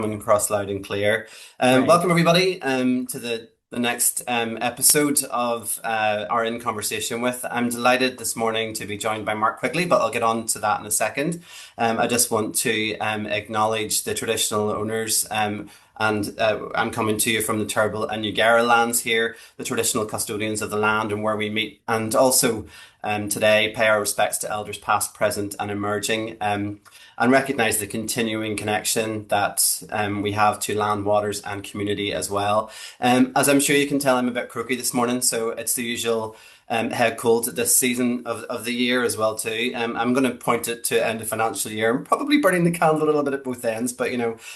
Coming across loud and clear. Great. Welcome everybody to the next episode of our In Conversation with. I'm delighted this morning to be joined by Mark Quigley, but I'll get on to that in a second. I just want to acknowledge the traditional owners. And I'm coming to you from the Turrbal and Ugara lands here, the traditional custodians of the land and where we meet. And also today, pay our respects to elders past, present, and emerging. And recognise the continuing connection that we have to land, waters, and community as well. As I'm sure you can tell, I'm a bit croaky this morning, so it's the usual head cold at this season of the year as well too. I'm going to point it to end of financial year. I'm probably burning the candle a little bit at both ends, but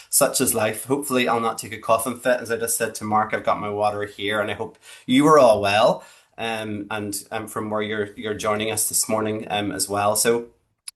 such is life. Hopefully, I'll not take a coughing fit. As I just said to Mark, I've got my water here, and I hope you are all well. And from where you're joining us this morning as well. So.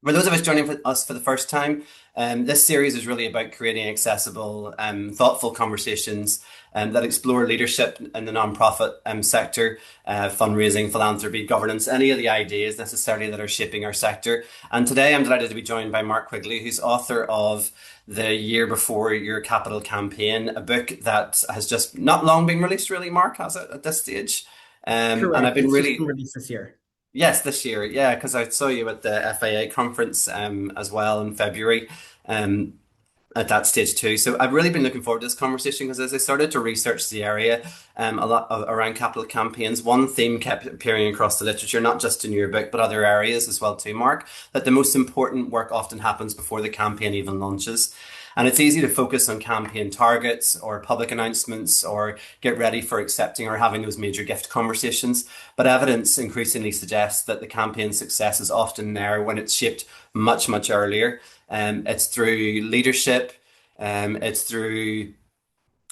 For those of us joining us for the first time, this series is really about creating accessible, thoughtful conversations that explore leadership in the nonprofit sector, fundraising, philanthropy, governance, any of the ideas necessarily that are shaping our sector. And today I'm delighted to be joined by Mark Quigley, who's author of The Year Before Your Capital Campaign, a book that has just not long been released, really, Mark, has it at this stage? And I've Correct. been It's just been really released this year. Yes, this year. Yeah, because I saw you at the FAA conference as well in February at that stage too. So I've really been looking forward to this conversation because as I started to research the area a lot around capital campaigns, one theme kept appearing across the literature, not just in your book, but other areas as well too, Mark, that the most important work often happens before the campaign even launches. And it's easy to focus on campaign targets or public announcements or get ready for accepting or having those major gift conversations. But evidence increasingly suggests that the campaign success is often there when it's shaped much, much earlier. It's through leadership. It's through,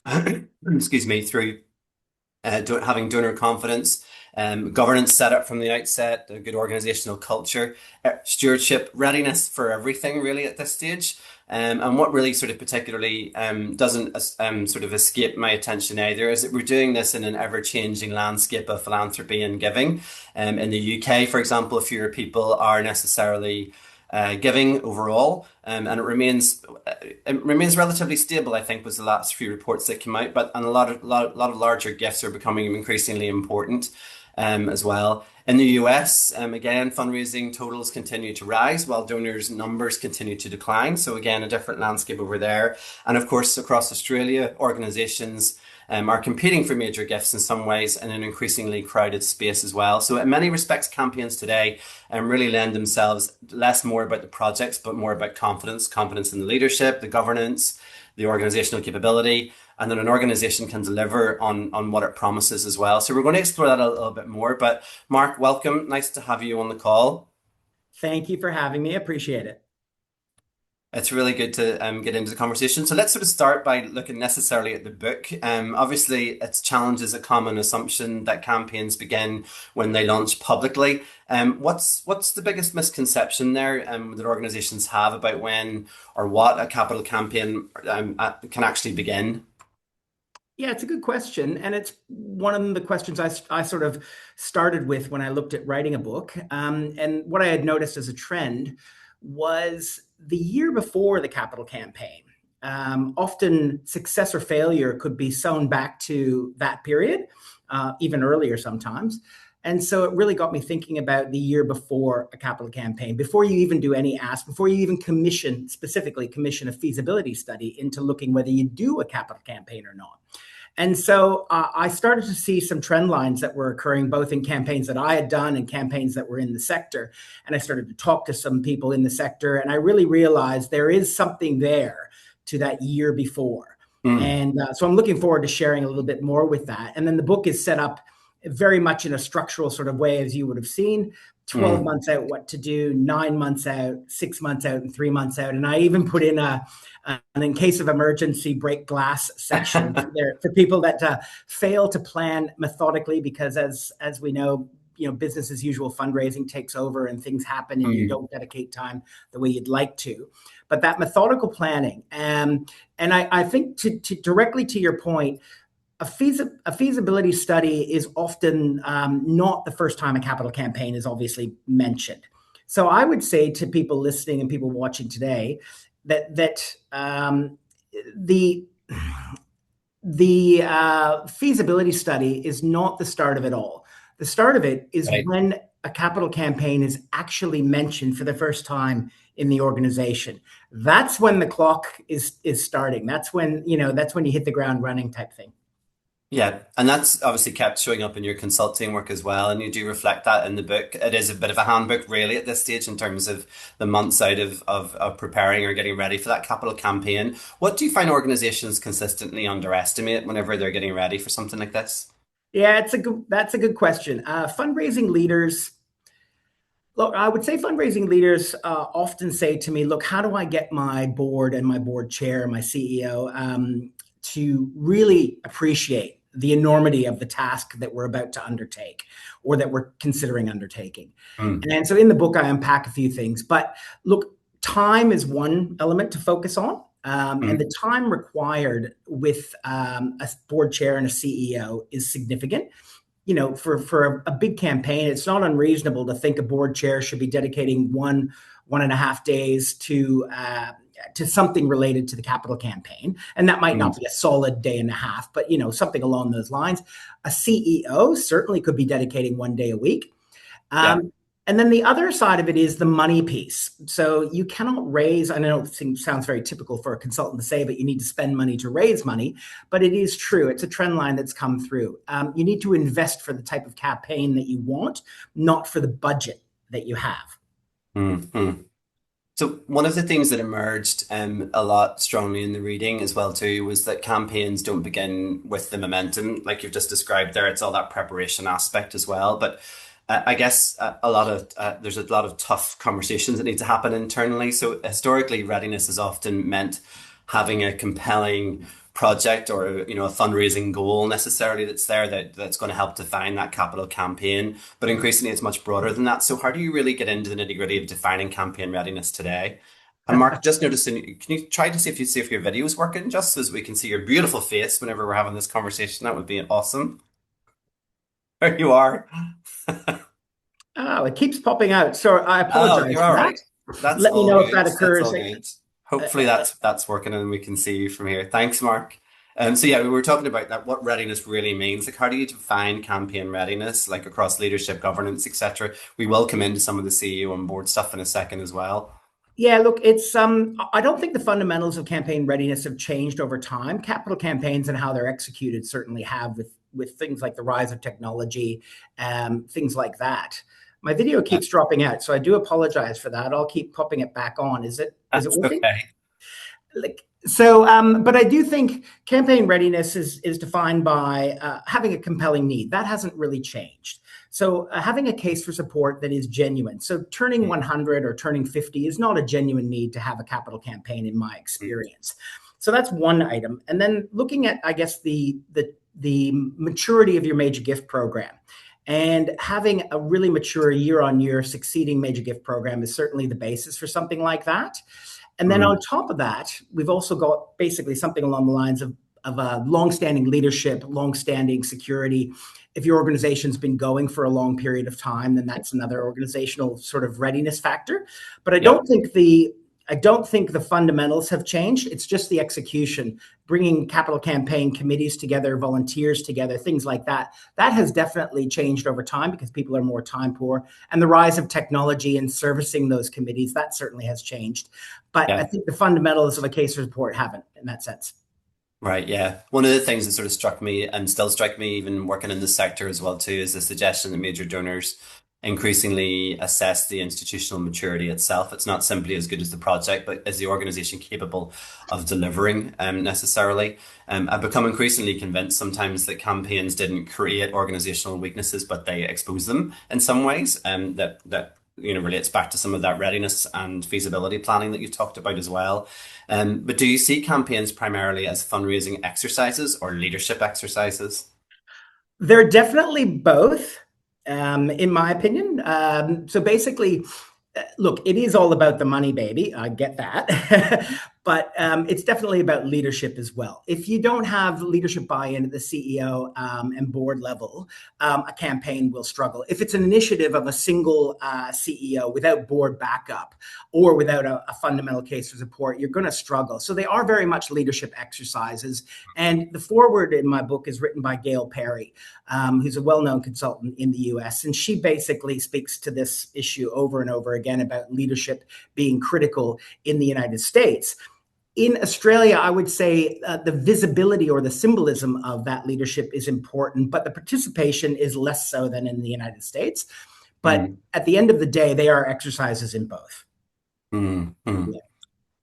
excuse me, through having donor confidence, governance set up from the outset, a good organizational culture, stewardship, readiness for everything really at this stage. And what really sort of particularly doesn't sort of escape my attention either is that we're doing this in an ever-changing landscape of philanthropy and giving. In the UK, for example, fewer people are necessarily giving overall, and it remains relatively stable. I think was the last few reports that came out, but and a lot of larger gifts are becoming increasingly important as well. In the US, again, fundraising totals continue to rise while donors' numbers continue to decline. So again, a different landscape over there. And of course, across Australia, organisations are competing for major gifts in some ways in an increasingly crowded space as well. So in many respects, campaigns today really lend themselves less more about the projects, but more about confidence in the leadership, the governance, the organizational capability, and then an organization can deliver on what it promises as well. So we're going to explore that a little bit more. But Mark, welcome. Nice to have you on the call. Thank you for having me. Appreciate it. It's really good to get into the conversation. So let's sort of start by looking necessarily at the book. Obviously, its challenges a common assumption that campaigns begin when they launch publicly. What's the biggest misconception there that organizations have about when or what a capital campaign can actually begin? Yeah, it's a good question. And it's one of the questions I sort of started with when I looked at writing a book. And what I had noticed as a trend was the year before the capital campaign. Often success or failure could be sewn back to that period, even earlier sometimes. And so it really got me thinking about the year before a capital campaign, before you even do any ask, before you even specifically commission a feasibility study into looking whether you do a capital campaign or not. And so I started to see some trend lines that were occurring both in campaigns that I had done and campaigns that were in the sector. And I started to talk to some people in the sector, and I really realized there is something there to that year before. Mm, And so I'm looking forward to sharing a little bit more with that. And then the book is set up very much in a structural sort of way, as you would have seen. 12 mm, months out what to do, 9 months out, 6 months out, and 3 months out. And I even put in an in case of emergency break glass section there for people that fail to plan methodically, because as we know, business as usual fundraising takes over and things happen and you mm, don't dedicate time the way you'd like to. But that methodical planning, and I think to directly to your point, a feasibility study is often not the first time a capital campaign is obviously mentioned. So I would say to people listening and people watching today that the the feasibility study is not the start of it all. The start of it is Right. when a capital campaign is actually mentioned for the first time in the organization. That's when the clock is starting. That's when, that's when you hit the ground running type thing. Yeah, and that's obviously kept showing up in your consulting work as well, and you do reflect that in the book. It is a bit of a handbook, really, at this stage in terms of the months out of preparing or getting ready for that capital campaign. What do you find organizations consistently underestimate whenever they're getting ready for something like this? Yeah, that's a good question. Fundraising leaders, look, I would say fundraising leaders often say to me, look, how do I get my board and my board chair, my CEO, to really appreciate the enormity of the task that we're about to undertake or that we're considering undertaking? Mm, And so in the book, I unpack a few things. But look, time is one element to focus on. And mm, the time required with a board chair and a CEO is significant. For a big campaign, it's not unreasonable to think a board chair should be dedicating 1.5 days to something related to the capital campaign, and that might mm. not be a solid day and a half, but something along those lines. A CEO certainly could be dedicating 1 day a week. Yeah. Um, and then the other side of it is the money piece. So you cannot raise, I know it sounds very typical for a consultant to say, but you need to spend money to raise money. But it is true. It's a trend line that's come through. You need to invest for the type of campaign that you want, not for the budget that you have. Mm, mm. So one of the things that emerged a lot strongly in the reading as well too was that campaigns don't begin with the momentum like you've just described there. It's all that preparation aspect as well. But I guess there's a lot of tough conversations that need to happen internally. So historically, readiness has often meant having a compelling project or a fundraising goal necessarily that's going to help define that capital campaign. But increasingly, it's much broader than that. So how do you really get into the nitty-gritty of defining campaign readiness today? And Mark, just noticing, can you try to see if your video is working, just so as we can see your beautiful face whenever we're having this conversation? That would be awesome. There you are. Oh, it keeps popping out. So I Oh, apologize you're for all that. right. That's Let me all know if good. that That's occurs. all good. Hopefully that's working and we can see you from here. Thanks, Mark. So yeah, we were talking about that, what readiness really means. Like, how do you define campaign readiness, like across leadership, governance, etc. We will come into some of the CEO and board stuff in a second as well. Yeah, look, it's I don't think the fundamentals of campaign readiness have changed over time. Capital campaigns and how they're executed certainly have with things like the rise of technology, things like that. My video Yeah, keeps dropping out, so I do apologize for that. I'll keep popping it back on. Is it that's working? okay. But I do think campaign readiness is defined by having a compelling need. That hasn't really changed. So having a case for support that is genuine. So turning Mm, 100 or turning 50 is not a genuine need to have a capital campaign, in my mm, experience. So that's one item. And then looking at, I guess, the maturity of your major gift program. And having a really mature year on year succeeding major gift program is certainly the basis for something like that. And then on mm, top of that, we've also got basically something along the lines of a long-standing leadership, long-standing security. If your organization's been going for a long period of time, then that's another organizational sort of readiness factor. But I yeah. don't think the fundamentals have changed. It's just the execution, bringing capital campaign committees together, volunteers together, things like that. That has definitely changed over time because people are more time poor, and the rise of technology and servicing those committees, that certainly has changed. But I Yeah. think the fundamentals of a case report haven't in that sense. Right, yeah. One of the things that sort of struck me and still strike me even working in the sector as well too is the suggestion that major donors increasingly assess the institutional maturity itself. It's not simply as good as the project, but is the organization capable of delivering necessarily? I've become increasingly convinced sometimes that campaigns didn't create organizational weaknesses, but they expose them in some ways. That relates back to some of that readiness and feasibility planning that you talked about as well. But do you see campaigns primarily as fundraising exercises or leadership exercises? They're definitely both, in my opinion. So basically, look, it is all about the money, baby. I get that. But it's definitely about leadership as well. If you don't have leadership buy-in at the CEO and board level, a campaign will struggle. If it's an initiative of a single CEO without board backup or without a fundamental case for support, you're going to struggle. So they are very much leadership exercises. And the foreword in my book is written by Gail Perry, who's a well-known consultant in the US. And she basically speaks to this issue over and over again about leadership being critical in the United States. In Australia, I would say the visibility or the symbolism of that leadership is important, but the participation is less so than in the United States. But at the end of the day, they are exercises in both. Mm.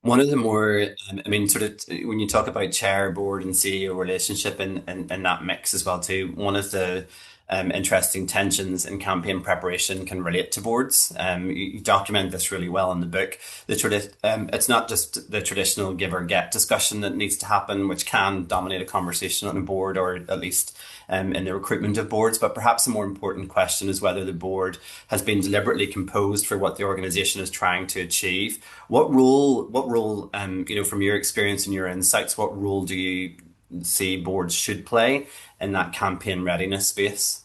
One of the more, I mean, sort of when you talk about chair, board, and CEO relationship and that mix as well too, one of the interesting tensions in campaign preparation can relate to boards. You document this really well in the book. It's not just the traditional give or get discussion that needs to happen, which can dominate a conversation on a board or at least in the recruitment of boards. But perhaps a more important question is whether the board has been deliberately composed for what the organization is trying to achieve. What role, from your experience and your insights, what role do you see boards should play in that campaign readiness space?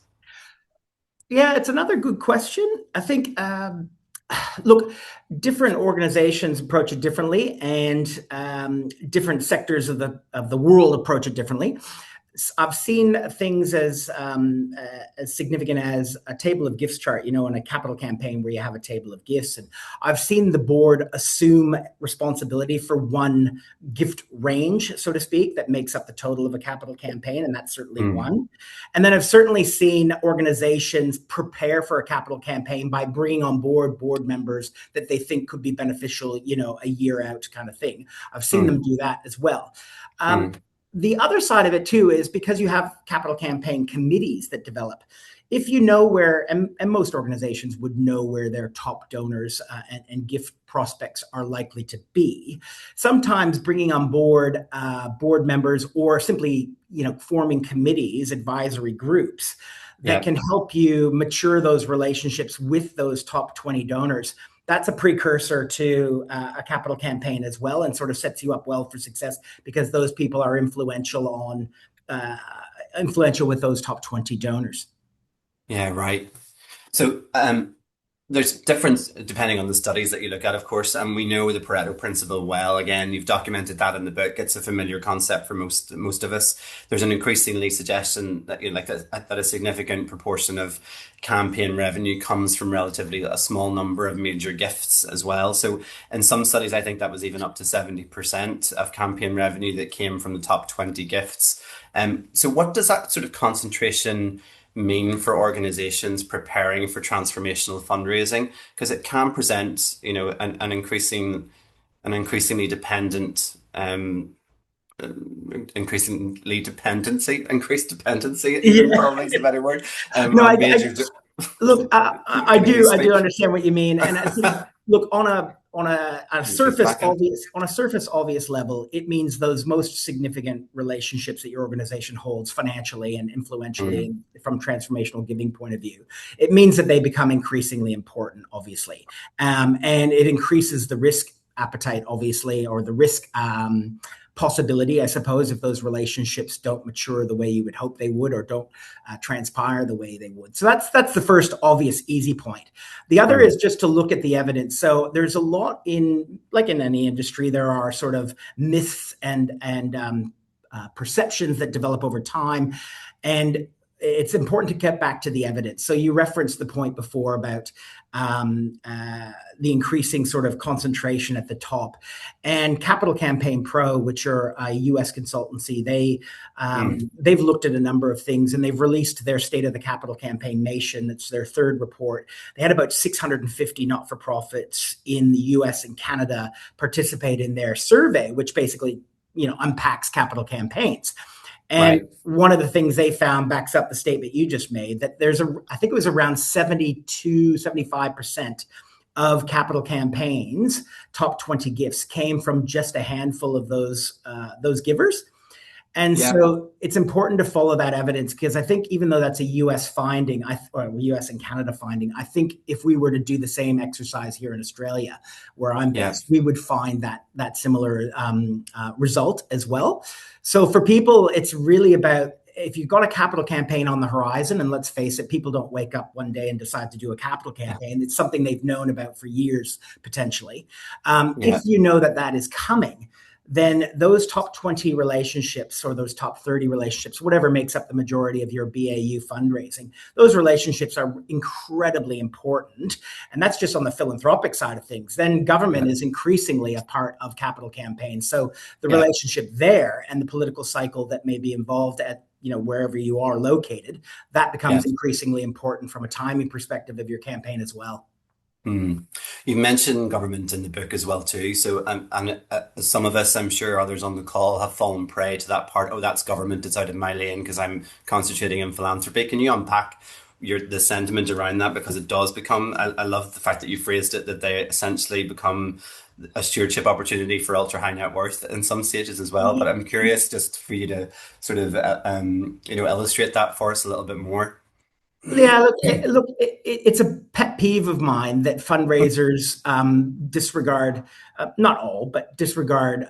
Yeah, it's another good question. I think, look, different organizations approach it differently, and different sectors of the world approach it differently. I've seen things as significant as a table of gifts chart, in a capital campaign where you have a table of gifts. And I've seen the board assume responsibility for one gift range, so to speak, that makes up the total of a capital campaign. And that's certainly one. And then I've certainly seen organizations prepare for a capital campaign by bringing on board members that they think could be beneficial, a year out kind of thing. I've seen them do that as well. The other side of it too is because you have capital campaign committees that develop. If you know where, and most organizations would know where their top donors and gift prospects are likely to be, sometimes bringing on board board members or simply, forming committees, advisory groups that can help you mature those relationships with those top 20 donors. That's a precursor to a capital campaign as well, and sort of sets you up well for success because those people are influential with those top 20 donors. Yeah, right. So there's difference depending on the studies that you look at, of course, and we know the Pareto principle well. Again, you've documented that in the book. It's a familiar concept for most of us. There's an increasingly suggestion that that a significant proportion of campaign revenue comes from relatively a small number of major gifts as well. So in some studies, I think that was even up to 70% of campaign revenue that came from the top 20 gifts. So what does that sort of concentration mean for organizations preparing for transformational fundraising? Because it can present, an increasingly dependent, increased dependency, even Yeah. probably is a better word, No, on major look, I committee do speak. understand what you mean, and I think, look, on a She's surface back in. obvious level, it means those most significant relationships that your organization holds financially and influentially from transformational giving point of view. It means that they become increasingly important, obviously, and it increases the risk appetite, obviously, or the risk possibility, I suppose, if those relationships don't mature the way you would hope they would, or don't transpire the way they would. So that's the first obvious easy point. The other is just to look at the evidence. So there's a lot like in any industry, there are sort of myths and perceptions that develop over time, and it's important to get back to the evidence. So you referenced the point before about the increasing sort of concentration at the top, and Capital Campaign Pro, which are a US consultancy, they've looked at a number of things, and they've released their State of the Capital Campaign Nation. It's their third report. They had about 650 not-for-profits in the US and Canada participate in their survey, which basically, unpacks capital campaigns. And one of the things they found backs up the statement you just made, that I think it was around 75% of capital campaigns, top 20 gifts, came from just a handful of those givers. And Yeah, so it's important to follow that evidence, because I think even though that's a US finding, or US and Canada finding, I think if we were to do the same exercise here in Australia, where I'm yeah, based, we would find that similar result as well. So for people, it's really about, if you've got a capital campaign on the horizon, and let's face it, people don't wake up one day and decide to do a capital campaign. It's something they've known about for years, potentially. If yeah, you know that that is coming, then those top 20 relationships, or those top 30 relationships, whatever makes up the majority of your BAU fundraising, those relationships are incredibly important. And that's just on the philanthropic side of things. Then yeah, government is increasingly a part of capital campaigns. So the yeah, relationship there and the political cycle that may be involved at wherever you are located, that yeah. becomes increasingly important from a timing perspective of your campaign as well. Mm. You mentioned government in the book as well too. So, and some of us, I'm sure others on the call, have fallen prey to that part. Oh, that's government. It's out of my lane because I'm concentrating in philanthropy. Can you unpack the sentiment around that? Because it does become. I love the fact that you phrased it that they essentially become a stewardship opportunity for ultra high net worth in some stages as well. But I'm curious just for you to sort of illustrate that for us a little bit more. Yeah, it's a pet peeve of mine that fundraisers disregard, not all, but disregard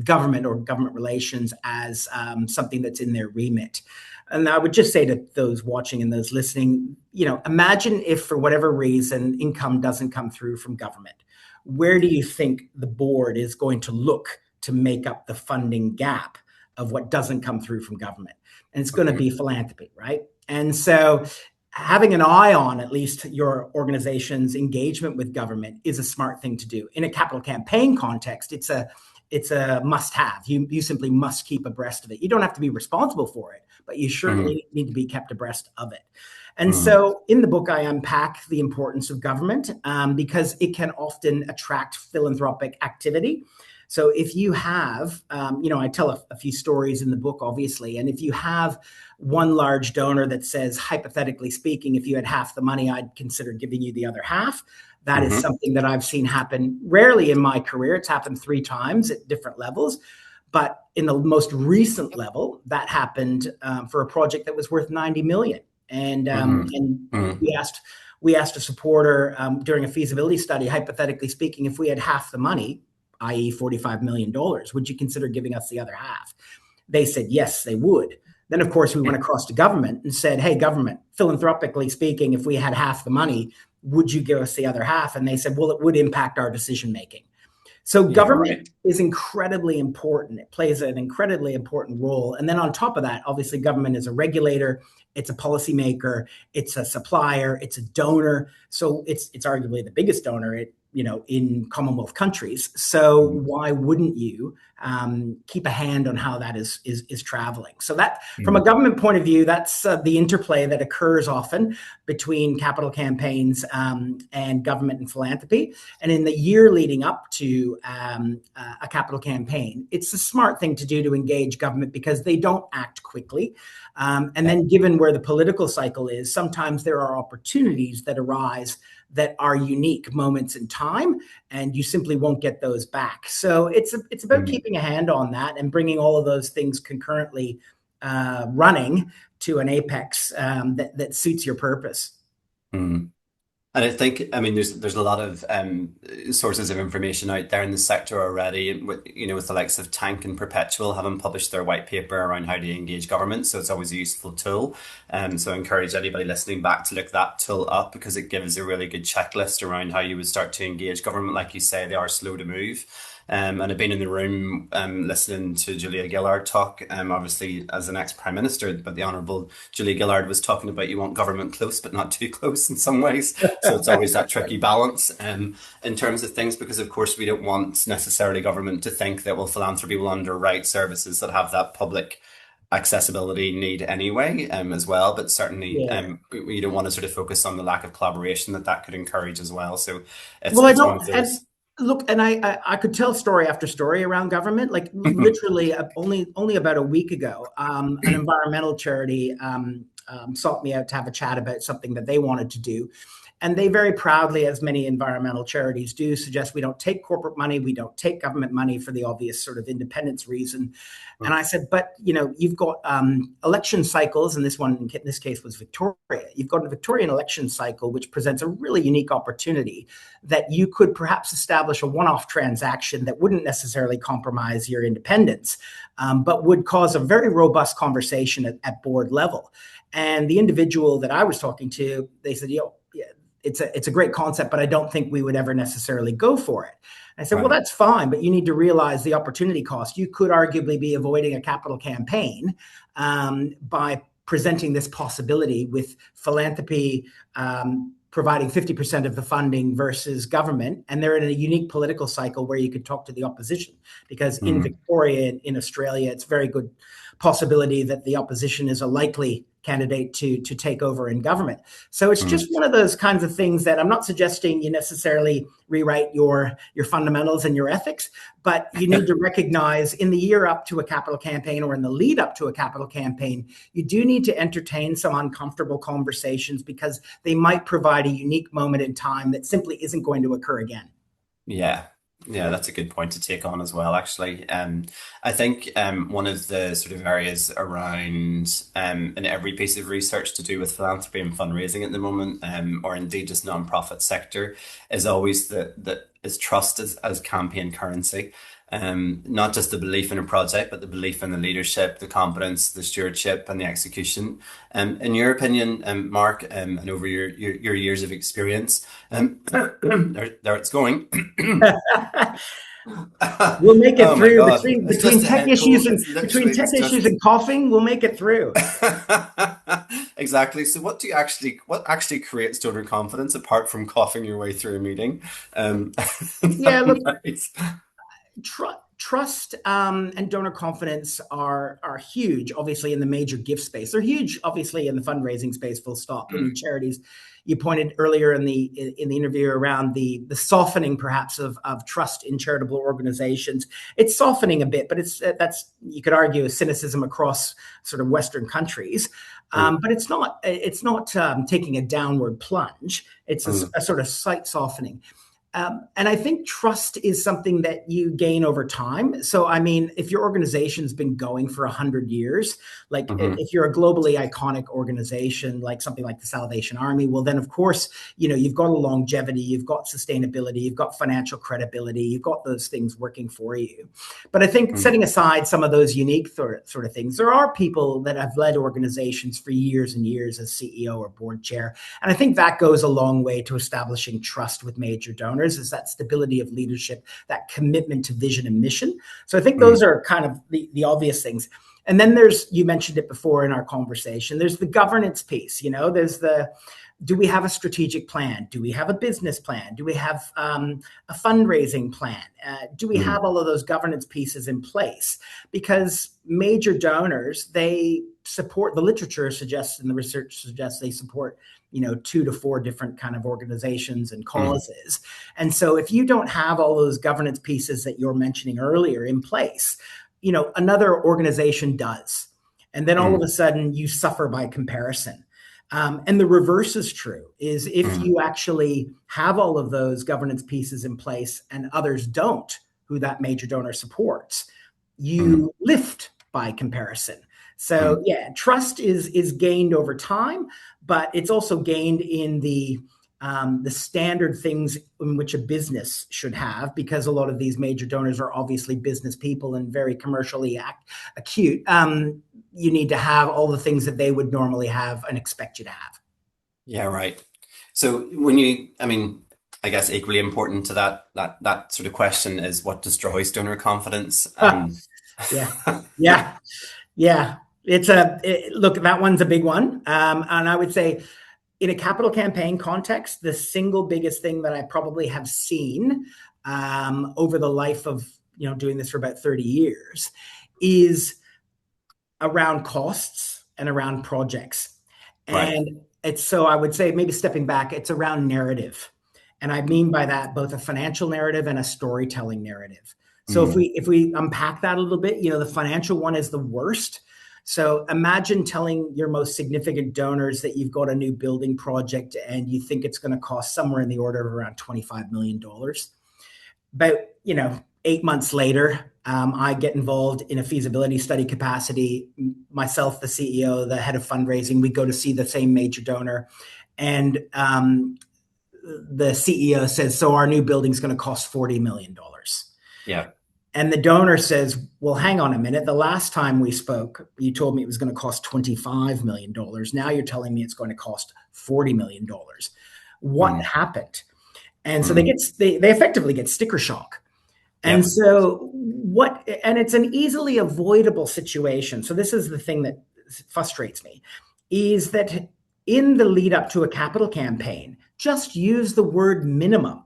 government or government relations as something that's in their remit. And I would just say to those watching and those listening, imagine if for whatever reason income doesn't come through from government. Where do you think the board is going to look to make up the funding gap of what doesn't come through from government? And it's going to be philanthropy, right? And so having an eye on at least your organization's engagement with government is a smart thing to do. In a capital campaign context, it's a must have. You simply must keep abreast of it. You don't have to be responsible for it, but you Mm, certainly need to be kept abreast of it. And mm, so in the book, I unpack the importance of government, because it can often attract philanthropic activity. So if you have, I tell a few stories in the book, obviously, and if you have one large donor that says, hypothetically speaking, if you had half the money, I'd consider giving you the other half. That is hmm something that I've seen happen rarely in my career. It's happened 3 times at different levels. But in the most recent level, that happened for a project that was worth 90 million. And hmm we asked a supporter during a feasibility study, hypothetically speaking, if we had half the money, i.e., $45 million, would you consider giving us the other half? They said yes, they would. Then, of course, we went across to government and said, hey, government, philanthropically speaking, if we had half the money, would you give us the other half? And they said, well, it would impact our decision making. So Yeah, government right. is incredibly important. It plays an incredibly important role. And then on top of that, obviously, government is a regulator, it's a policymaker, it's a supplier, it's a donor. So it's arguably the biggest donor in Commonwealth countries. So Mm, why wouldn't you keep a hand on how that is traveling? So that, from a mm, government point of view, that's the interplay that occurs often between capital campaigns and government and philanthropy. And in the year leading up to a capital campaign, it's a smart thing to do to engage government, because they don't act quickly. And yeah. then, given where the political cycle is, sometimes there are opportunities that arise that are unique moments in time, and you simply won't get those back. So it's about Mm, keeping a hand on that and bringing all of those things concurrently running to an apex that suits your purpose. mm. And I think, I mean, there's a lot of sources of information out there in the sector already. With the likes of Tank and Perpetual having published their white paper around how to engage government, so it's always a useful tool. So I encourage anybody listening back to look that tool up, because it gives a really good checklist around how you would start to engage government. Like you say, they are slow to move. And I've been in the room listening to Julia Gillard talk, obviously as an ex-Prime Minister, but the Honourable Julia Gillard was talking about you want government close, but not too close in some ways. So it's always that tricky balance in terms of things, because of course we don't want necessarily government to think that, well, philanthropy will underwrite services that have that public accessibility need anyway, as well. But certainly, Yeah. we don't want to sort of focus on the lack of collaboration that could encourage as well. So it's Well, I it's one don't. of And those. look, and I could tell story after story around government. Like literally, only about a week ago, an environmental charity sought me out to have a chat about something that they wanted to do. And they very proudly, as many environmental charities do, suggest we don't take corporate money, we don't take government money for the obvious sort of independence reason. And I said, but you've got election cycles, and this one in this case was Victoria. You've got a Victorian election cycle, which presents a really unique opportunity that you could perhaps establish a one-off transaction that wouldn't necessarily compromise your independence, but would cause a very robust conversation at board level. And the individual that I was talking to, they said, it's a great concept, but I don't think we would ever necessarily go for it. I said, well, that's fine, but you need to realize the opportunity cost. You could arguably be avoiding a capital campaign by presenting this possibility with philanthropy providing 50% of the funding versus government. And they're in a unique political cycle where you could talk to the opposition, because in Victoria, in Australia, it's very good possibility that the opposition is a likely candidate to take over in government. So it's just one of those kinds of things that I'm not suggesting you necessarily rewrite your fundamentals and your ethics, but you need to recognize in the year up to a capital campaign or in the lead up to a capital campaign, you do need to entertain some uncomfortable conversations because they might provide a unique moment in time that simply isn't going to occur again. Yeah. Yeah, that's a good point to take on as well, actually. I think one of the sort of areas around in every piece of research to do with philanthropy and fundraising at the moment, or indeed just nonprofit sector, is always that is trust as campaign currency. Not just the belief in a project, but the belief in the leadership, the competence, the stewardship, and the execution. In your opinion, Mark, and over your years of experience, there it's going. We'll make it Oh my through God, it's between just a tech head issues cold. and It's literally, it's and just coughing. We'll make it through. exactly. So what actually creates donor confidence apart from coughing your way through a meeting? Yeah, look, Right. trust and donor confidence are huge, obviously, in the major gift space. They're huge, obviously, in the fundraising space, full stop. I mean, charities, you pointed earlier in the interview around the softening, perhaps, of trust in charitable organizations. It's softening a bit, but that's, you could argue, a cynicism across sort of Western countries. But it's not taking a downward plunge. It's a sort of slight softening. And I think trust is something that you gain over time. So, I mean, if your organization's been going for 100 years, like if you're a globally iconic organization, like something like the Salvation Army, well, then, of course, you've got a longevity, you've got sustainability, you've got financial credibility, you've got those things working for you. But I think setting aside some of those unique sort of things, there are people that have led organizations for years and years as CEO or board chair. And I think that goes a long way to establishing trust with major donors, is that stability of leadership, that commitment to vision and mission. So I think those are kind of the obvious things. And then you mentioned it before in our conversation, there's the governance piece. There's do we have a strategic plan? Do we have a business plan? Do we have a fundraising plan? Do we have all of those governance pieces in place? Because major donors, they support, the literature suggests and the research suggests they support 2 to 4 different kind of organizations and causes. And so if you don't have all those governance pieces that you're mentioning earlier in place, another organization does. And then all of a sudden you suffer by comparison. And the reverse is true, is if you actually have all of those governance pieces in place and others don't, who that major donor supports, you lift by comparison. So yeah, trust is gained over time, but it's also gained in the standard things in which a business should have, because a lot of these major donors are obviously business people and very commercially acute. You need to have all the things that they would normally have and expect you to have. Yeah, right. So I guess equally important to that sort of question is what destroys donor confidence. Yeah, yeah, yeah. Look, that one's a big one. And I would say in a capital campaign context, the single biggest thing that I probably have seen over the life of doing this for about 30 years is around costs and around projects. Right. And so I would say, maybe stepping back, it's around narrative. And I mean by that both a financial narrative and a storytelling narrative. So if we unpack that a little bit, the financial one is the worst. So imagine telling your most significant donors that you've got a new building project and you think it's going to cost somewhere in the order of around $25 million. About, 8 months later, I get involved in a feasibility study capacity. Myself, the CEO, the head of fundraising, we go to see the same major donor. And the CEO says, so our new building's going to cost $40 million. Yeah. And the donor says, well, hang on a minute. The last time we spoke, you told me it was going to cost $25 million. Now you're telling me it's going to cost $40 million. What Mm. happened? And so Mm. they effectively get sticker shock. And Yep. so and it's an easily avoidable situation. So this is the thing that frustrates me, is that in the lead up to a capital campaign, just use the word minimum.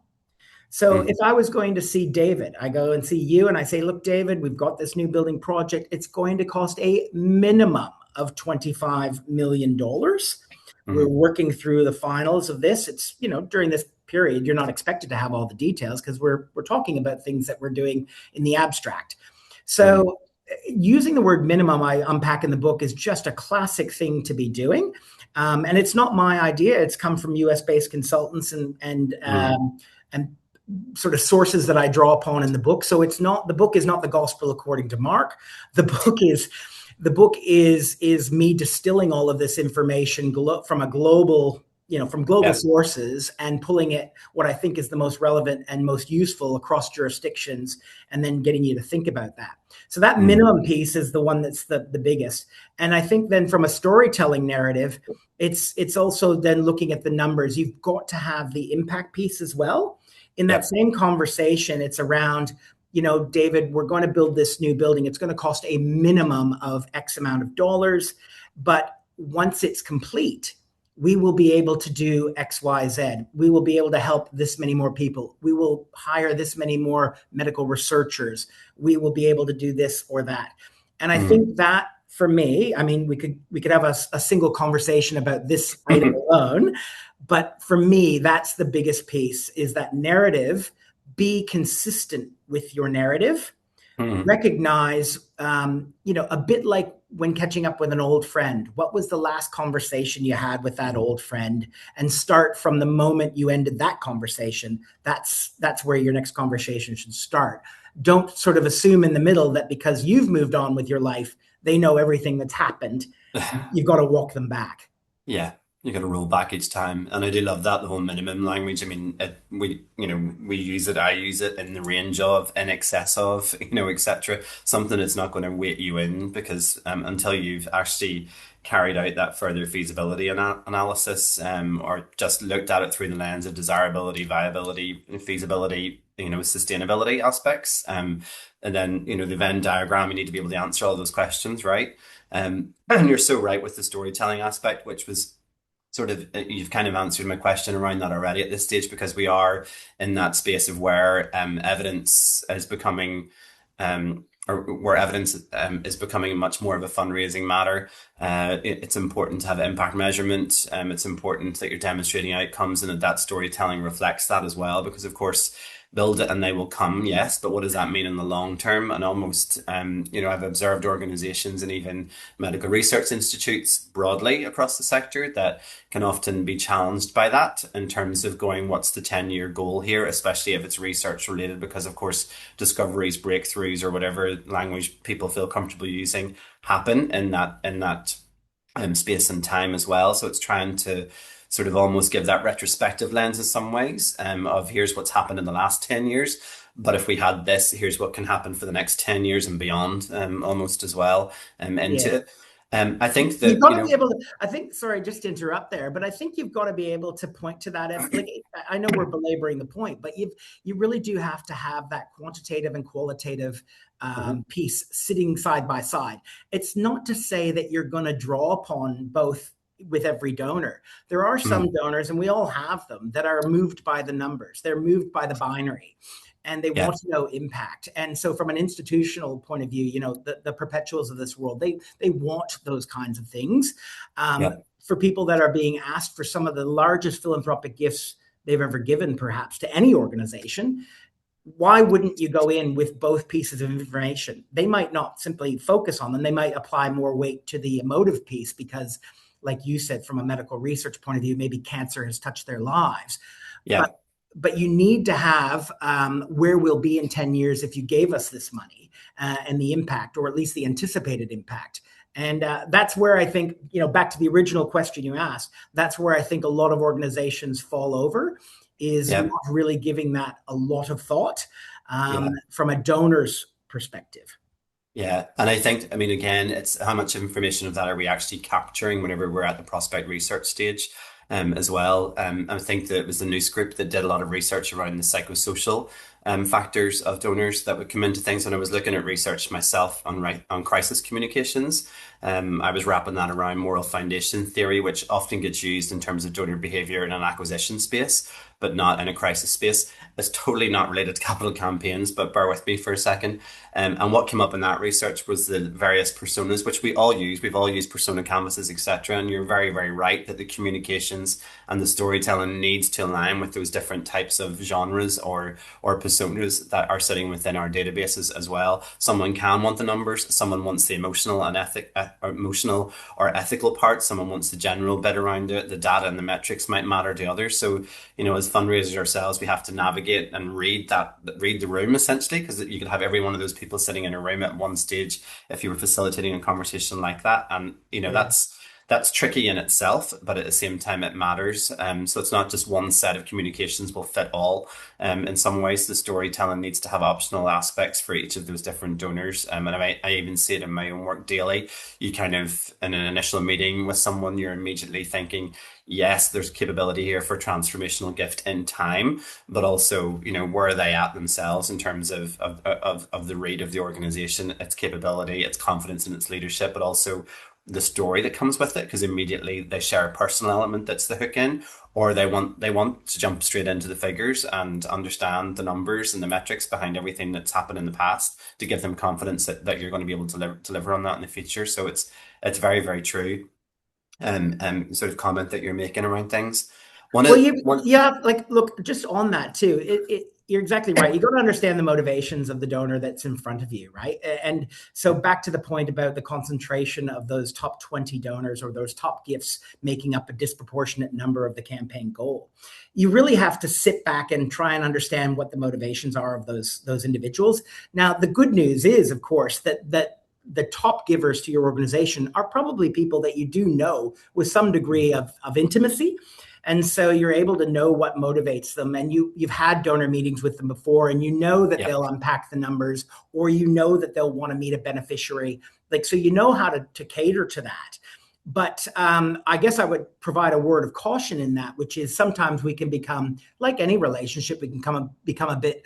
So Mm. if I was going to see David, I go and see you and I say, look, David, we've got this new building project. It's going to cost a minimum of $25 million. We're Mm. working through the finals of this. It's, during this period, you're not expected to have all the details because we're talking about things that we're doing in the abstract. Mm. So using the word minimum, I unpack in the book, is just a classic thing to be doing. And it's not my idea. It's come from US-based consultants Mm. and sort of sources that I draw upon in the book. So the book is not the gospel according to Mark. The book is me distilling all of this information from a global, from global Yep. sources and pulling it what I think is the most relevant and most useful across jurisdictions, and then getting you to think about that. So that Mm. minimum piece is the one that's the biggest. And I think then from a storytelling narrative, it's also then looking at the numbers. You've got to have the impact piece as well. In that Yep. same conversation, it's around, David, we're going to build this new building. It's going to cost a minimum of X amount of dollars. But once it's complete, we will be able to do X, Y, Z. We will be able to help this many more people. We will hire this many more medical researchers. We will be able to do this or that. And I Mm. think that, for me, I mean, we could have a single conversation about this item alone. But for me, that's the biggest piece, is that narrative. Be consistent with your narrative. Mm. Recognize, a bit like when catching up with an old friend. What was the last conversation you had with that old friend? And start from the moment you ended that conversation. That's where your next conversation should start. Don't sort of assume in the middle that because you've moved on with your life, they know everything that's happened. You've got to walk them back. Yeah, you got to roll back each time, and I do love that, the whole minimum language. I mean, we use it. I use it in the range of, in excess of, etc. Something that's not going to weight you in, because until you've actually carried out that further feasibility analysis, or just looked at it through the lens of desirability, viability, feasibility, sustainability aspects, and then the Venn diagram. You need to be able to answer all those questions, right? And you're so right with the storytelling aspect, which was sort of, you've kind of answered my question around that already at this stage, because we are in that space of where evidence is becoming, or where evidence is becoming much more of a fundraising matter. It's important to have impact measurement. It's important that you're demonstrating outcomes, and that storytelling reflects that as well, because of course, build it and they will come, yes, but what does that mean in the long term? And almost, I've observed organizations and even medical research institutes broadly across the sector that can often be challenged by that, in terms of going, what's the 10-year goal here, especially if it's research related, because of course discoveries, breakthroughs, or whatever language people feel comfortable using, happen in that space and time as well. So it's trying to sort of almost give that retrospective lens in some ways, of here's what's happened in the last 10 years. But if we had this, here's what can happen for the next 10 years and beyond, almost as well, into Yeah. it. I think You've that, got to be able to, I think, sorry, just to interrupt there, but I think you've got to be able to point to that. Like, I know we're belaboring the point, but you really do have to have that quantitative and qualitative Mhm. piece sitting side by side. It's not to say that you're going to draw upon both with every donor. There are some Mhm. donors, and we all have them, that are moved by the numbers. They're moved by the binary, and they Yeah, want to know impact. And so from an institutional point of view, the perpetuals of this world, they want those kinds of things. yeah, For people that are being asked for some of the largest philanthropic gifts they've ever given, perhaps, to any organization, why wouldn't you go in with both pieces of information? They might not simply focus on them. They might apply more weight to the emotive piece because, like you said, from a medical research point of view, maybe cancer has touched their lives. But Yeah, you need to have where we'll be in 10 years if you gave us this money, and the impact, or at least the anticipated impact. And that's where I think, back to the original question you asked, that's where I think a lot of organizations fall over, is yeah, not really giving that a lot of thought yeah. from a donor's perspective. Yeah, and I think, I mean, again, it's how much information of that are we actually capturing whenever we're at the prospect research stage, as well. I think that it was the News Group that did a lot of research around the psychosocial factors of donors that would come into things. When I was looking at research myself on on crisis communications, I was wrapping that around moral foundation theory, which often gets used in terms of donor behavior in an acquisition space, but not in a crisis space. It's totally not related to capital campaigns, but bear with me for a second. And what came up in that research was the various personas, which we all use. We've all used persona canvases, etc. And you're very, very right that the communications and the storytelling needs to align with those different types of genres or personas that are sitting within our databases as well. Someone can want the numbers. Someone wants the emotional or ethical part. Someone wants the general bit around it. The data and the metrics might matter to others. So, as fundraisers ourselves, we have to navigate and read the room essentially, because you could have every one of those people sitting in a room at one stage if you were facilitating a conversation like that. And, Yeah. that's tricky in itself, but at the same time, it matters. So it's not just one set of communications will fit all. In some ways, the storytelling needs to have optional aspects for each of those different donors. And I even see it in my own work daily. You kind of, in an initial meeting with someone, you're immediately thinking, yes, there's capability here for transformational gift in time, but also, where are they at themselves in terms of the rate of the organization, its capability, its confidence in its leadership, but also the story that comes with it, because immediately they share a personal element that's the hook in, or they want to jump straight into the figures and understand the numbers and the metrics behind everything that's happened in the past to give them confidence that you're going to be able to deliver on that in the future. So it's very, very true. Sort of comment that you're making around things. One Well, of one yeah, like, look, just on that too, you're exactly right. You got to understand the motivations of the donor that's in front of you, right? And so back to the point about the concentration of those top 20 donors or those top gifts making up a disproportionate number of the campaign goal. You really have to sit back and try and understand what the motivations are of those individuals. Now, the good news is, of course, that the top givers to your organization are probably people that you do know with some degree of intimacy, and so you're able to know what motivates them, and you've had donor meetings with them before, and you know that Yeah, they'll unpack the numbers, or you know that they'll want to meet a beneficiary, like, so you know how to cater to that. But I guess I would provide a word of caution in that, which is sometimes we can become, like any relationship, we can become a bit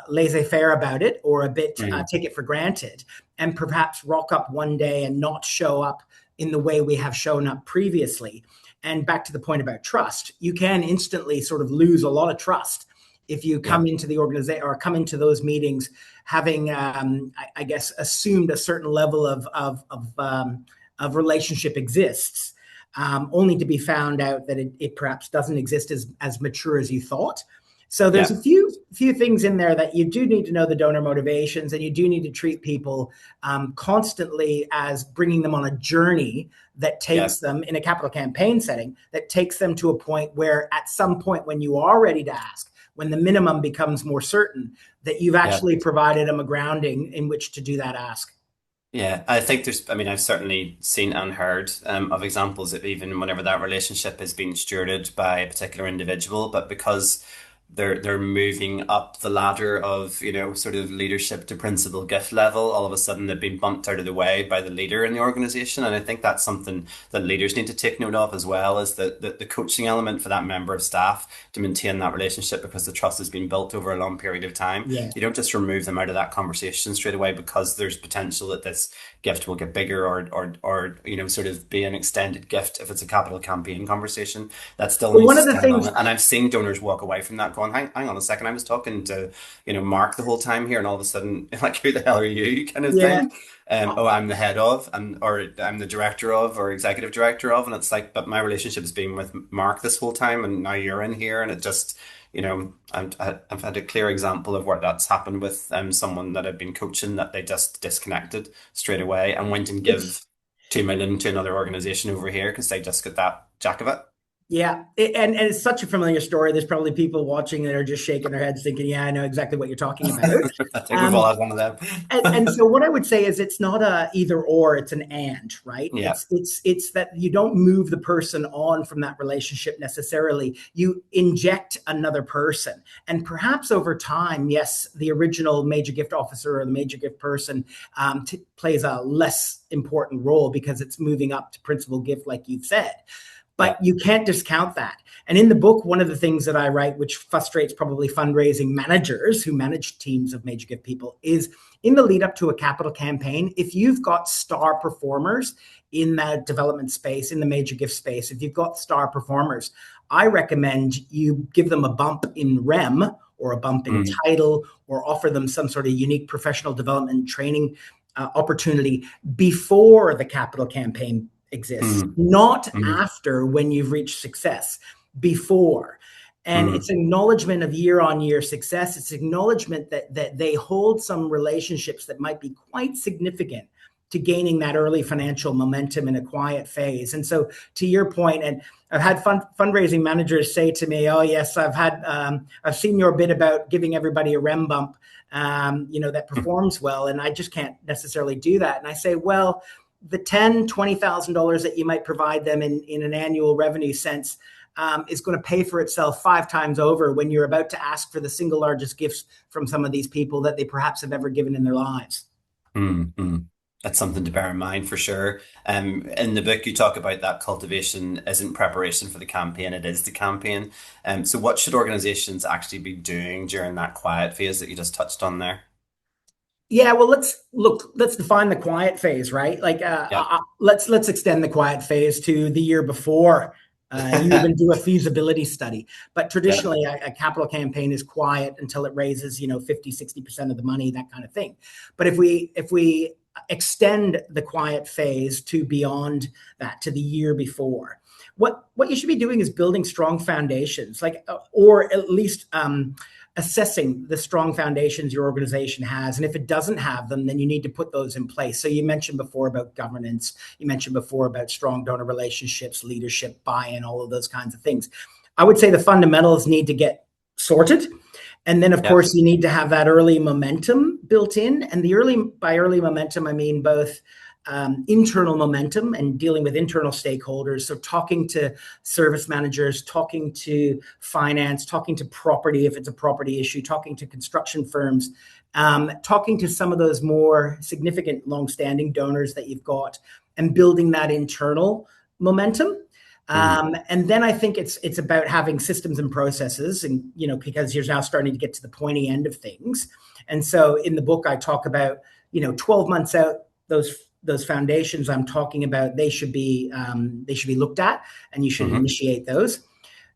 laissez-faire about it, or a bit mm, take it for granted, and perhaps rock up one day and not show up in the way we have shown up previously. And back to the point about trust, you can instantly sort of lose a lot of trust if you yeah, come into the organization or come into those meetings having, I guess, assumed a certain level of relationship exists, only to be found out that it perhaps doesn't exist as mature as you thought. So there's yeah, a few things in there that you do need to know the donor motivations, and you do need to treat people constantly as bringing them on a journey that yeah, takes them, in a capital campaign setting, that takes them to a point where, at some point when you are ready to ask, when the minimum becomes more certain, that you've yeah. actually provided them a grounding in which to do that ask. Yeah, I think I mean, I've certainly seen and heard of examples of even whenever that relationship has been stewarded by a particular individual, but because they're moving up the ladder of, sort of leadership to principal gift level, all of a sudden they've been bumped out of the way by the leader in the organization. And I think that's something that leaders need to take note of as well, is the coaching element for that member of staff to maintain that relationship, because the trust has been built over a long period of time. Yeah. You don't just remove them out of that conversation straight away because there's potential that this gift will get bigger, or sort of be an extended gift if it's a capital campaign conversation. That still Well, needs one to of the stand on things, it. And I've seen donors walk away from that going, hang on a second, I was talking to, Mark the whole time here, and all of a sudden, like, who the hell are you, kind of yeah, thing. Oh, I'm the head of, or I'm the director of, or executive director of, and it's like, but my relationship has been with Mark this whole time, and now you're in here, and it just, I've had a clear example of where that's happened with someone that I've been coaching that they just disconnected straight away and went and It's give 2 million to another organization over here because they just got that jack of it. Yeah, and it's such a familiar story. There's probably people watching that are just shaking their heads, thinking, "Yeah, I know exactly what you're talking about." I think we've all Um, had one of and them. so what I would say is it's not a either or, it's an and, right? Yeah. It's that you don't move the person on from that relationship necessarily. You inject another person. And perhaps over time, yes, the original major gift officer or the major gift person plays a less important role because it's moving up to principal gift, like you've said. But Yeah. you can't discount that. And in the book, one of the things that I write, which frustrates probably fundraising managers who manage teams of major gift people, is in the lead up to a capital campaign, if you've got star performers in that development space, in the major gift space, if you've got star performers, I recommend you give them a bump in REM or a bump in Mm, title or offer them some sort of unique professional development training opportunity before the capital campaign exists, mm, not mm, after when you've reached success, before. And it's mm, acknowledgement of year on year success. It's acknowledgement that they hold some relationships that might be quite significant to gaining that early financial momentum in a quiet phase. And so, to your point, and I've had fundraising managers say to me, "Oh yes, I've seen your bit about giving everybody a REM bump, that mm, performs well, and I just can't necessarily do that." And I say, well, the $10,000, $20,000 that you might provide them in an annual revenue sense is going to pay for itself 5 times over when you're about to ask for the single largest gifts from some of these people that they perhaps have ever given in their lives. mm. That's something to bear in mind for sure. In the book, you talk about that cultivation isn't preparation for the campaign, it is the campaign. So what should organizations actually be doing during that quiet phase that you just touched on there? Yeah, well, let's define the quiet phase, right? Like, Yeah. let's extend the quiet phase to the year before you even do a feasibility study. But Yeah. traditionally, a capital campaign is quiet until it raises, 50, 60% of the money, that kind of thing. But if we extend the quiet phase to beyond that, to the year before, what you should be doing is building strong foundations, like, or at least assessing the strong foundations your organization has. And if it doesn't have them, then you need to put those in place. So you mentioned before about governance, you mentioned before about strong donor relationships, leadership, buy-in, all of those kinds of things. I would say the fundamentals need to get sorted. And then, of Yeah. course, you need to have that early momentum built in. And by early momentum, I mean both internal momentum and dealing with internal stakeholders. So talking to service managers, talking to finance, talking to property if it's a property issue, talking to construction firms, talking to some of those more significant long-standing donors that you've got, and building that internal momentum. Mm, And then I think it's about having systems and processes, and because you're now starting to get to the pointy end of things. And so in the book, I talk about 12 months out, those foundations I'm talking about, they should be looked at, and you should hmm initiate those.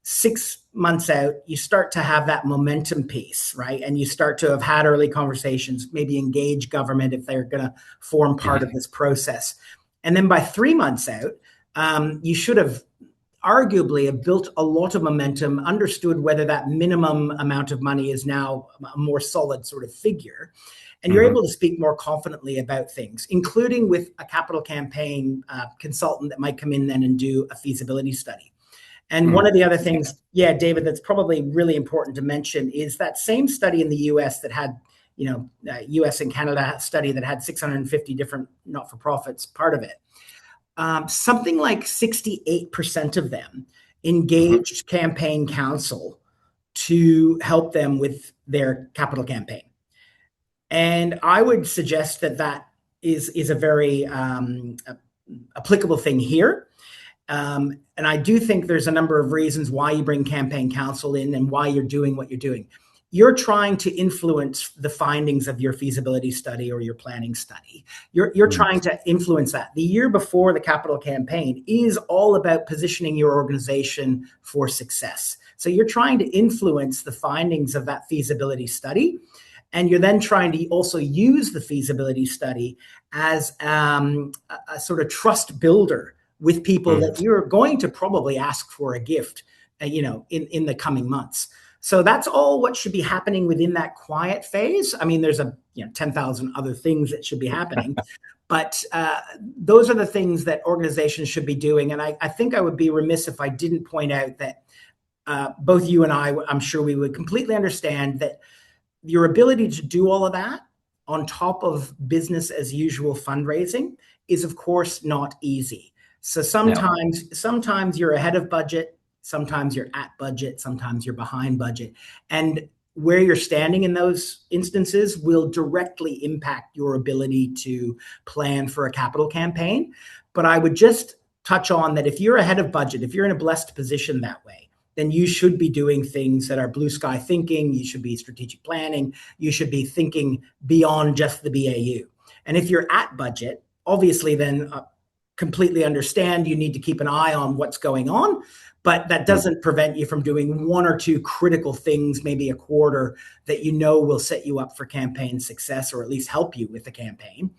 6 months out, you start to have that momentum piece, right? And you start to have had early conversations, maybe engage government if they're going to form part of hmm this process. And then by 3 months out, you should have arguably have built a lot of momentum, understood whether that minimum amount of money is now a more solid sort of figure, and you're able hmm to speak more confidently about things, including with a capital campaign consultant that might come in then and do a feasibility study. And one of the other things, yeah, David, that's probably really important to mention is that same study in the US that had, US and Canada study that had 650 different not for profits part of it. Something like 68% of them hmm engaged campaign counsel to help them with their capital campaign. And I would suggest that is a very applicable thing here. And I do think there's a number of reasons why you bring campaign counsel in and why you're doing what you're doing. You're trying to influence the findings of your feasibility study or your planning study. You're trying to influence that. The year before the capital campaign is all about positioning your organization for success. So you're trying to influence the findings of that feasibility study. And you're then trying to also use the feasibility study as a sort of trust builder with people that mm you're going to probably ask for a gift, in the coming months. So that's all what should be happening within that quiet phase. I mean, there's 10,000 other things that should be happening, but those are the things that organizations should be doing. And I think I would be remiss if I didn't point out that both you and I'm sure we would completely understand that your ability to do all of that on top of business as usual fundraising is, of course, not easy. So No. sometimes you're ahead of budget, sometimes you're at budget, sometimes you're behind budget. And where you're standing in those instances will directly impact your ability to plan for a capital campaign. But I would just touch on that if you're ahead of budget, if you're in a blessed position that way, then you should be doing things that are blue sky thinking. You should be strategic planning. You should be thinking beyond just the BAU. And if you're at budget, obviously then completely understand you need to keep an eye on what's going on, but that doesn't prevent you from doing one or two critical things, maybe a quarter, that you know will set you up for campaign success or at least help you with the campaign.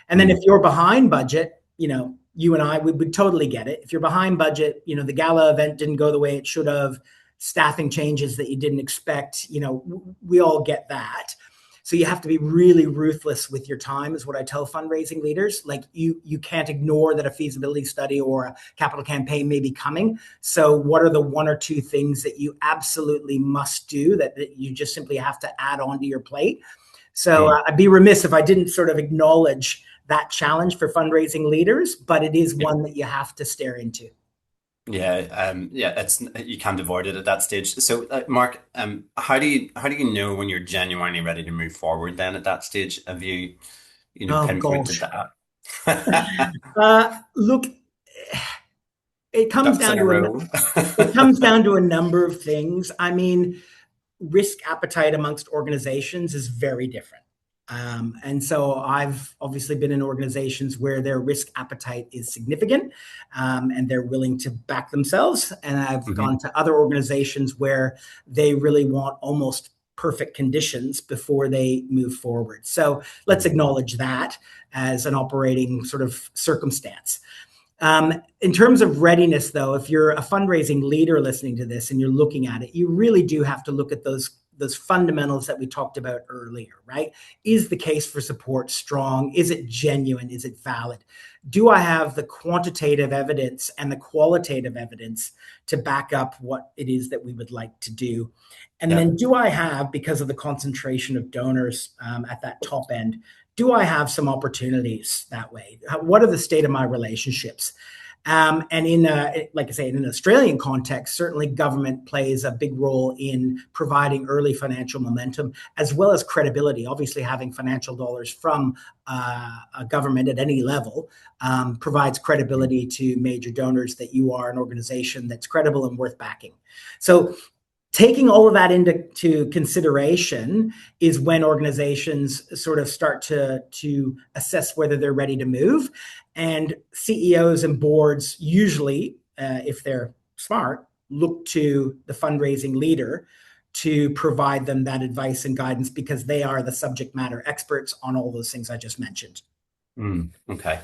And then if you're behind budget, you and I would totally get it. If you're behind budget, the gala event didn't go the way it should have, staffing changes that you didn't expect, we all get that. So you have to be really ruthless with your time, is what I tell fundraising leaders. Like you can't ignore that a feasibility study or a capital campaign may be coming. So what are the one or two things that you absolutely must do that you just simply have to add onto your plate? So I'd be remiss if I didn't sort of acknowledge that challenge for fundraising leaders, but it is one that you have to stare into. Yeah, it's you can't avoid it at that stage. So, Mark, how do you know when you're genuinely ready to move forward? Then at that stage, have you Oh pinpointed gosh. that? Look, it comes Ducks down in a to row. a number of things. I mean, risk appetite amongst organizations is very different. And so I've obviously been in organizations where their risk appetite is significant, and they're willing to back themselves. And I've gone to other organizations where they really want almost perfect conditions before they move forward. So let's acknowledge that as an operating sort of circumstance. In terms of readiness, though, if you're a fundraising leader listening to this and you're looking at it, you really do have to look at those fundamentals that we talked about earlier, right? Is the case for support strong? Is it genuine? Is it valid? Do I have the quantitative evidence and the qualitative evidence to back up what it is that we would like to do? And Yeah. then do I have, because of the concentration of donors at that top end, do I have some opportunities that way? What are the state of my relationships? And like I say, in an Australian context, certainly government plays a big role in providing early financial momentum as well as credibility. Obviously, having financial dollars from a government at any level provides credibility to major donors that you are an organization that's credible and worth backing. So taking all of that into consideration is when organizations sort of start to assess whether they're ready to move. And CEOs and boards usually, if they're smart, look to the fundraising leader to provide them that advice and guidance because they are the subject matter experts on all those things I just mentioned. Okay.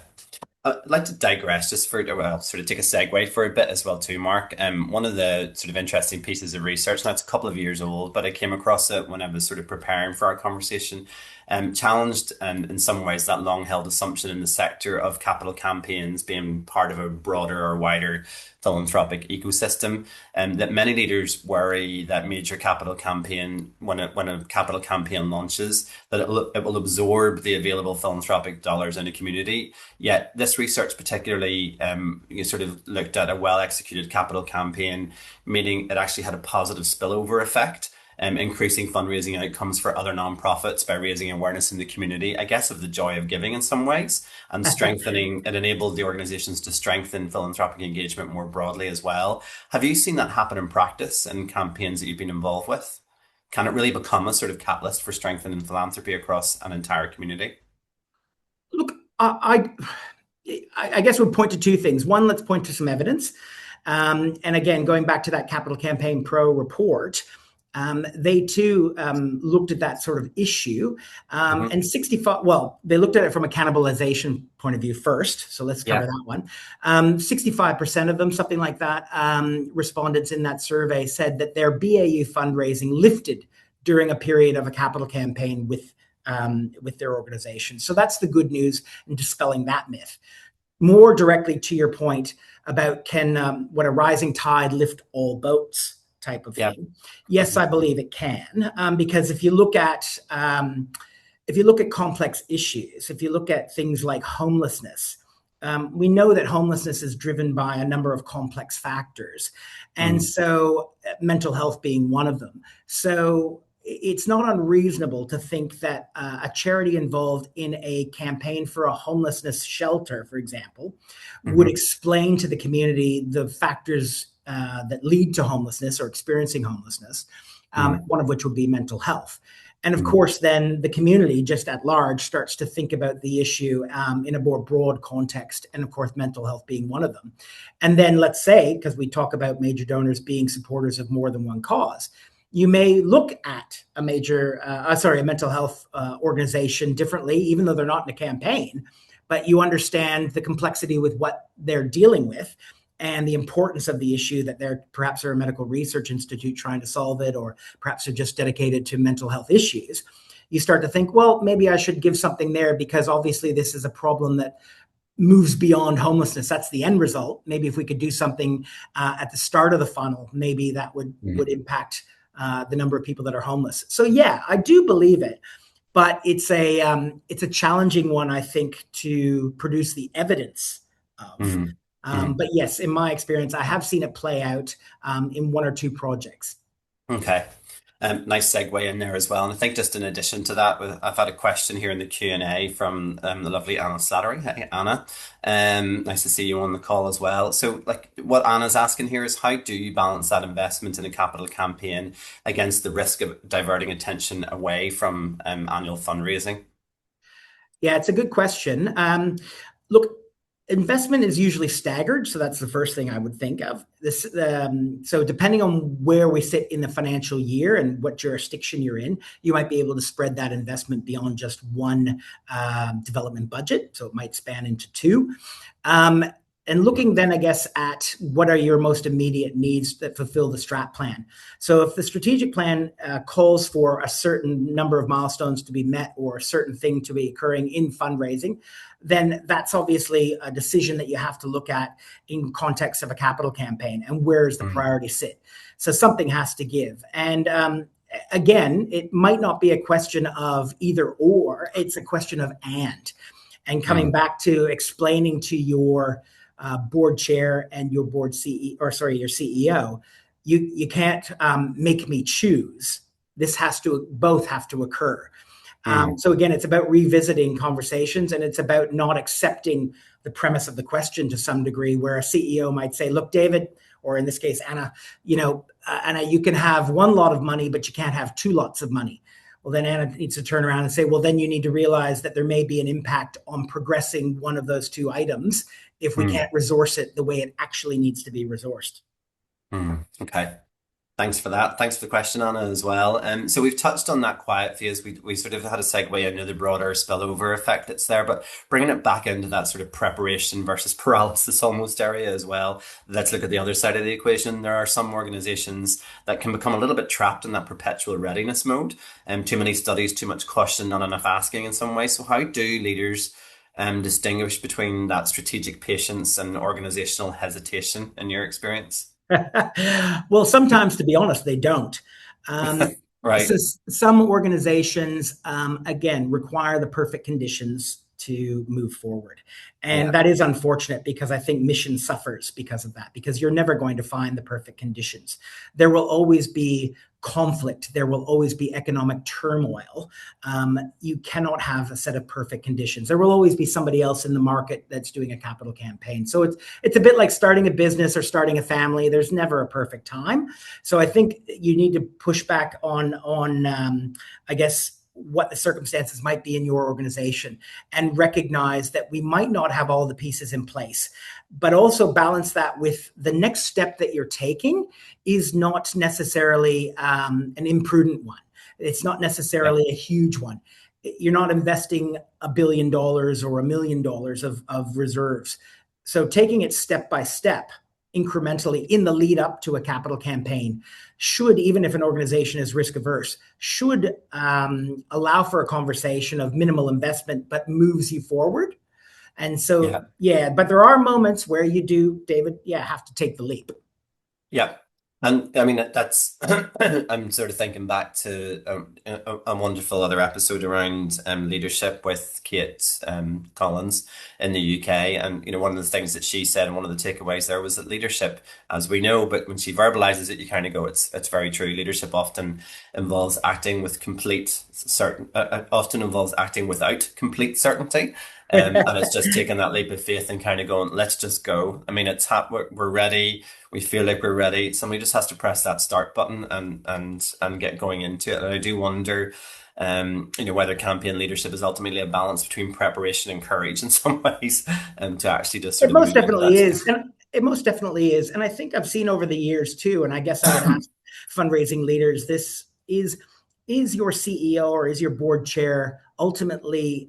I'd like to digress just for well, sort of take a segue for a bit as well too, Mark. One of the sort of interesting pieces of research, and that's a couple of years old, but I came across it when I was sort of preparing for our conversation, challenged in some ways that long-held assumption in the sector of capital campaigns being part of a broader or wider philanthropic ecosystem, and that many leaders worry that major capital campaign when a capital campaign launches that it will absorb the available philanthropic dollars in a community. Yet this research particularly sort of looked at a well executed capital campaign, meaning it actually had a positive spillover effect, increasing fundraising outcomes for other nonprofits by raising awareness in the community, I guess, of the joy of giving in some ways, and strengthening it enabled the organizations to strengthen philanthropic engagement more broadly as well. Have you seen that happen in practice in campaigns that you've been involved with? Can it really become a sort of catalyst for strengthening philanthropy across an entire community? Look, I guess we'll point to two things. One, let's point to some evidence. And again, going back to that Capital Campaign Pro report, they too looked at that sort of issue. Hmm. And 65, well, they looked at it from a cannibalization point of view first. So let's cover Yeah. that one. 65% of them, something like that, respondents in that survey said that their BAU fundraising lifted during a period of a capital campaign with their organization. So that's the good news in dispelling that myth. More directly to your point about can what a rising tide lift all boats type of Yeah. thing. Yes, Hmm. I believe it can, because if you look at complex issues, if you look at things like homelessness, we know that homelessness is driven by a number of complex factors, and Hmm. so mental health being one of them. So it's not unreasonable to think that a charity involved in a campaign for a homelessness shelter, for example, would Hmm. explain to the community the factors that lead to homelessness or experiencing homelessness, Hmm. one of which would be mental health. And of Hmm. course, then the community just at large starts to think about the issue in a more broad context, and of course, mental health being one of them. And then let's say, because we talk about major donors being supporters of more than one cause, you may look at a a mental health organization differently, even though they're not in a campaign, but you understand the complexity with what they're dealing with and the importance of the issue, that they're perhaps a medical research institute trying to solve it, or perhaps they're just dedicated to mental health issues. You start to think, well, maybe I should give something there, because obviously this is a problem that moves beyond homelessness. That's the end result. Maybe if we could do something at the start of the funnel, maybe that would Hmm. impact the number of people that are homeless. So yeah, I do believe it, but it's a challenging one, I think, to produce the evidence of. Hmm. Hmm. But yes, in my experience, I have seen it play out in one or two projects. Okay. Nice segue in there as well. And I think just in addition to that, I've had a question here in the Q&A from the lovely Anna Slattery. Hey, Anna. Nice to see you on the call as well. So, like, what Anna's asking here is, how do you balance that investment in a capital campaign against the risk of diverting attention away from annual fundraising? Yeah, it's a good question. Look, investment is usually staggered, so that's the first thing I would think of. So depending on where we sit in the financial year and what jurisdiction you're in, you might be able to spread that investment beyond just one development budget. So it might span into two. Um, and looking then, I guess, at what are your most immediate needs that fulfill the strat plan. So if the strategic plan calls for a certain number of milestones to be met, or a certain thing to be occurring in fundraising, then that's obviously a decision that you have to look at in context of a capital campaign, and where does the Mm, priority sit. So something has to give. And again, it might not be a question of either or, it's a question of and coming mm, back to explaining to your board chair and your board CEO, or sorry, your CEO, you can't make me choose. This has to both have to occur. mm, So again, it's about revisiting conversations, and it's about not accepting the premise of the question to some degree, where a CEO might say, "Look, David," or in this case, Anna, Anna, you can have one lot of money, but you can't have two lots of money. Well, then Anna needs to turn around and say, well, then you need to realize that there may be an impact on progressing one of those two items if we mm, can't resource it the way it actually needs to be resourced. mm. Okay. Thanks for that. Thanks for the question, Anna, as well. So we've touched on that quiet phase. We sort of had a segue into the broader spillover effect that's there, but bringing it back into that sort of preparation versus paralysis almost area as well. Let's look at the other side of the equation. There are some organizations that can become a little bit trapped in that perpetual readiness mode. Too many studies, too much caution, not enough asking in some way. So how do leaders distinguish between that strategic patience and organizational hesitation in your experience? Well, sometimes, to be honest, they don't. Um, so Right. some organizations, again, require the perfect conditions to move forward. And Yeah. that is unfortunate, because I think mission suffers because of that, because you're never going to find the perfect conditions. There will always be conflict. There will always be economic turmoil. You cannot have a set of perfect conditions. There will always be somebody else in the market that's doing a capital campaign. So it's a bit like starting a business or starting a family. There's never a perfect time. So I think you need to push back on I guess, what the circumstances might be in your organization and recognize that we might not have all the pieces in place, but also balance that with the next step that you're taking is not necessarily an imprudent one. It's not necessarily a huge one. You're not investing $1 billion or $1 million of reserves. So taking it step by step, incrementally in the lead up to a capital campaign should, even if an organization is risk averse, should allow for a conversation of minimal investment, but moves you forward. And so, but there are moments where you do, David, have to take the leap. Yeah. And I mean, that's, I'm sort of thinking back to a wonderful other episode around leadership with Kate Collins in the UK. And, one of the things that she said and one of the takeaways there was that leadership, as we know, but when she verbalizes it, you kind of go, it's very true. Leadership often involves acting with often involves acting without complete certainty. And it's just taking that leap of faith and kind of going, let's just go. I mean, we're ready. We feel like we're ready. Somebody just has to press that start button and get going into it. And I do wonder, whether campaign leadership is ultimately a balance between preparation and courage in some ways, to actually just sort It of most move into definitely that is. space. And it most definitely is. And I think I've seen over the years too, and I guess I would ask fundraising leaders, this is your CEO or is your board chair ultimately,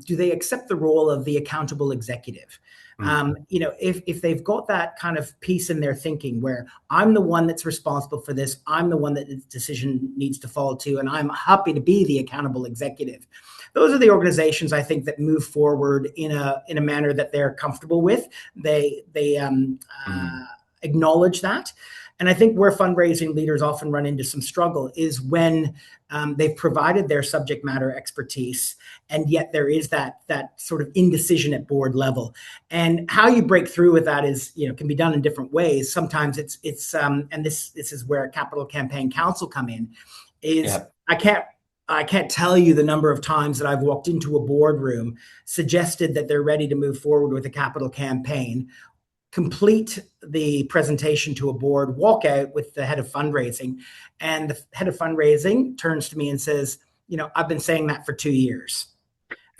do they accept the role of the accountable executive? If they've got that kind of piece in their thinking where I'm the one that's responsible for this, I'm the one that the decision needs to fall to, and I'm happy to be the accountable executive. Those are the organizations I think that move forward in a manner that they're comfortable with. They acknowledge that. And I think where fundraising leaders often run into some struggle is when they've provided their subject matter expertise, and yet there is that sort of indecision at board level. And how you break through with that is, can be done in different ways. Sometimes it's and this is where Capital Campaign Council come in. I can't tell you the number of times that I've walked into a boardroom, suggested that they're ready to move forward with a capital campaign, complete the presentation to a board, walk out with the head of fundraising, and the head of fundraising turns to me and says, I've been saying that for 2 years.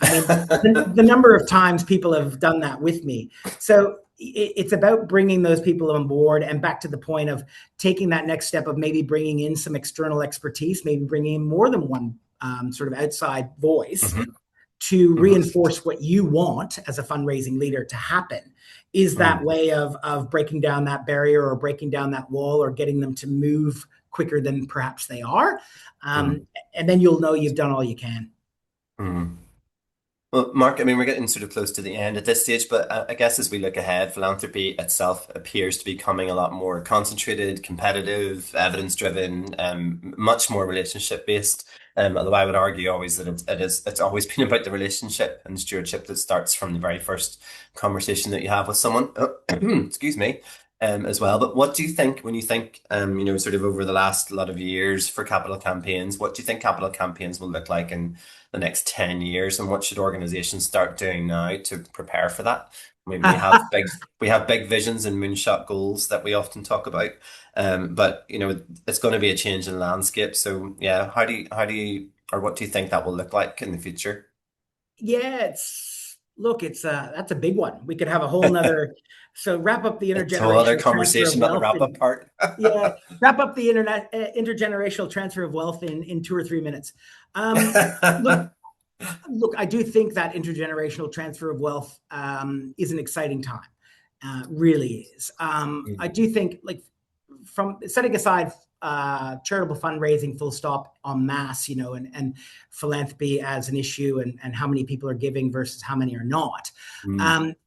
I mean, the number of times people have done that with me. So it's about bringing those people on board, and back to the point of taking that next step of maybe bringing in some external expertise, maybe bringing in more than one sort of outside voice to reinforce what you want as a fundraising leader to happen. Is that way of breaking down that barrier or breaking down that wall or getting them to move quicker than perhaps they are. And then you'll know you've done all you can. Well, Mark, I mean, we're getting sort of close to the end at this stage, but I guess as we look ahead, philanthropy itself appears to be becoming a lot more concentrated, competitive, evidence-driven, much more relationship-based. Although I would argue always that it's always been about the relationship and stewardship that starts from the very first conversation that you have with someone. Excuse me. As well. But what do you think when you think, sort of over the last lot of years for capital campaigns, what do you think capital campaigns will look like in the next 10 years, and what should organizations start doing now to prepare for that? I mean, we have big visions and moonshot goals that we often talk about, but it's going to be a change in landscape. So yeah, how do you or what do you think that will look like in the future? Yeah, that's a big one. We could have a whole nother. So wrap up the It's a whole other intergenerational transfer of conversation about the wealth. wrap-up part. Wrap up the intergenerational transfer of wealth in 2 or 3 minutes. Look, I do think that intergenerational transfer of wealth is an exciting time. Really is. I do think, like, from setting aside charitable fundraising full stop en masse, and philanthropy as an issue, and how many people are giving versus how many are not.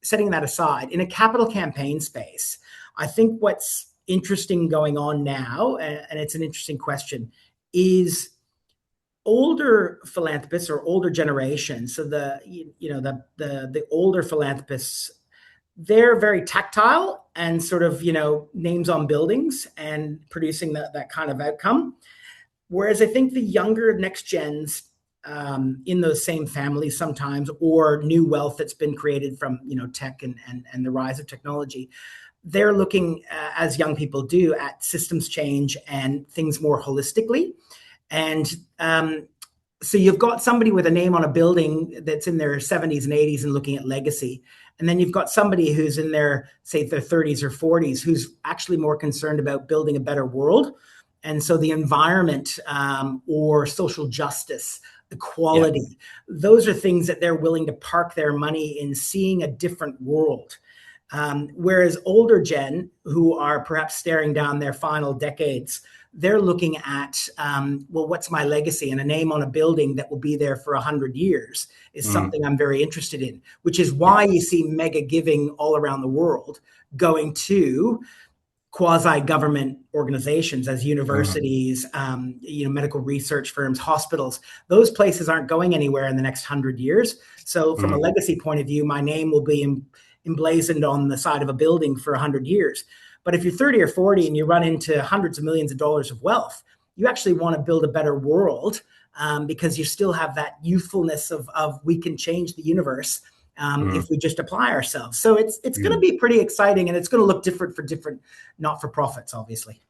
Setting that aside, in a capital campaign space, I think what's interesting going on now, and it's an interesting question, is older philanthropists or older generations. So the older philanthropists, they're very tactile and sort of, names on buildings and producing that kind of outcome. Whereas I think the younger next gens in those same families sometimes, or new wealth that's been created from, tech and the rise of technology, they're looking, as young people do, at systems change and things more holistically. And So you've got somebody with a name on a building that's in their 70s and 80s and looking at legacy. And then you've got somebody who's in their, say, their 30s or 40s, who's actually more concerned about building a better world. And so the environment, or social justice, Yeah. equality, those are things that they're willing to park their money in, seeing a different world. Whereas older gen, who are perhaps staring down their final decades, they're looking at, well, what's my legacy? And a name on a building that will be there for 100 years is Mm. something I'm very interested in, which is Yeah. why you see mega giving all around the world going to quasi-government organizations as Mm. universities, medical research firms, hospitals. Those places aren't going anywhere in the next 100 years. So, from a Mm. legacy point of view, my name will be emblazoned on the side of a building for 100 years. But if you're 30 or 40 and you run into hundreds of millions of dollars of wealth, you actually want to build a better world, because you still have that youthfulness of we can change the universe, Mm. if we just apply ourselves. So it's going to Mm. be pretty exciting, and it's going to look different for different not for profits, obviously.